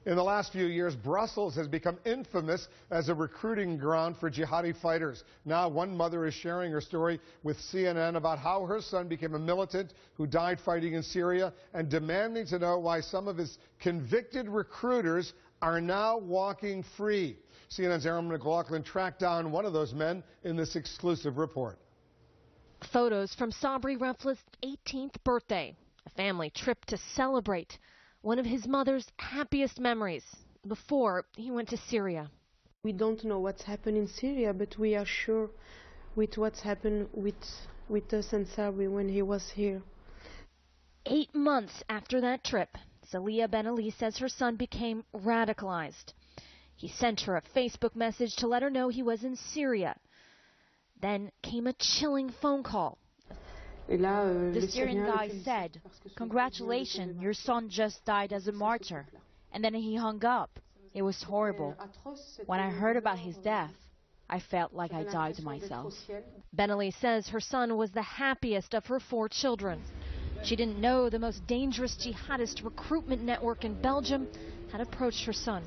In the last few years, Brussels has become infamous as a recruiting ground for jihadi fighters. Now, one mother is sharing her story with CNN about how her son became a militant who died fighting in Syria and demanding to know why some of his convicted recruiters are now walking free. CNN's Aaron McLaughlin tracked down one of those men in this exclusive report. Photos from Sabri Reflah's 18th birthday, a family trip to celebrate one of his mother's happiest memories before he went to Syria. We don't know what's happened in Syria, but we are sure with what's happened with us and Sabri when he was here. 8 months after that trip, Zalia Ben Ali says her son became radicalized. He sent her a Facebook message to let her know he was in Syria. Then came a chilling phone call. The Syrian guy said, "Congratulations, your son just died as a martyr." And then he hung up. It was horrible. When I heard about his death, I felt like I died myself. Ben Ali says her son was the happiest of her 4 children. She didn't know the most dangerous jihadist recruitment network in Belgium had approached her son.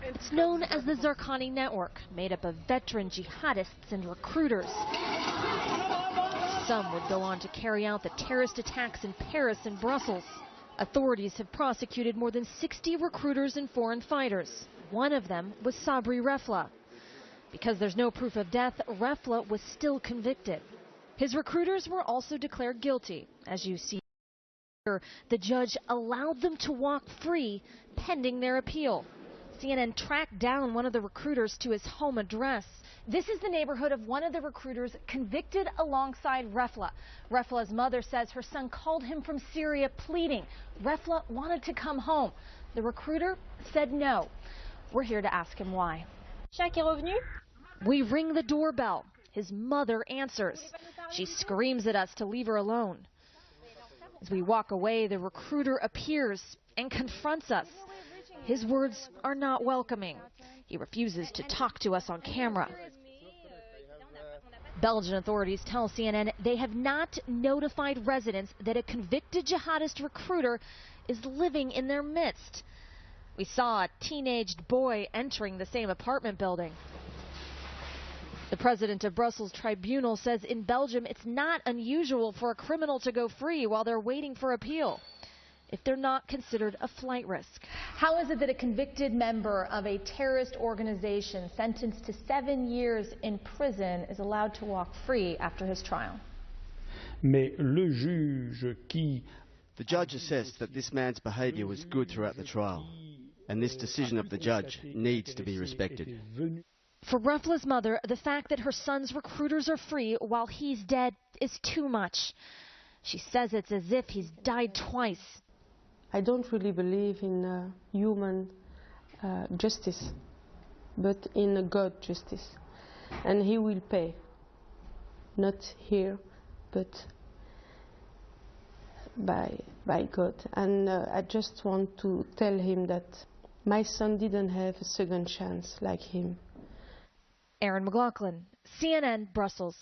It's known as the Zarqani Network, made up of veteran jihadists and recruiters. Some would go on to carry out the terrorist attacks in Paris and Brussels. Authorities have prosecuted more than 60 recruiters and foreign fighters. One of them was Sabri Reflah. Because there's no proof of death, Reflah was still convicted. His recruiters were also declared guilty. As you see here, the judge allowed them to walk free pending their appeal. CNN tracked down one of the recruiters to his home address. This is the neighborhood of one of the recruiters convicted alongside Reflah. Reflah's mother says her son called him from Syria pleading. Reflah wanted to come home. The recruiter said no. We're here to ask him why. We ring the doorbell. His mother answers. She screams at us to leave her alone. As we walk away, the recruiter appears and confronts us. His words are not welcoming. He refuses to talk to us on camera. Belgian authorities tell CNN they have not notified residents that a convicted jihadist recruiter is living in their midst. We saw a teenaged boy entering the same apartment building. The president of Brussels Tribunal says in Belgium it's not unusual for a criminal to go free while they're waiting for appeal, if they're not considered a flight risk. How is it that a convicted member of a terrorist organization sentenced to 7 years in prison is allowed to walk free after his trial? The judge assessed that this man's behaviour was good throughout the trial, and this decision of the judge needs to be respected. For Reflah's mother, the fact that her son's recruiters are free while he's dead is too much. She says it's as if he's died twice. I don't really believe in human justice, but in a God justice. And he will pay. Not here, but by God. And I just want to tell him that my son didn't have a second chance like him. Aaron McLaughlin, CNN, Brussels.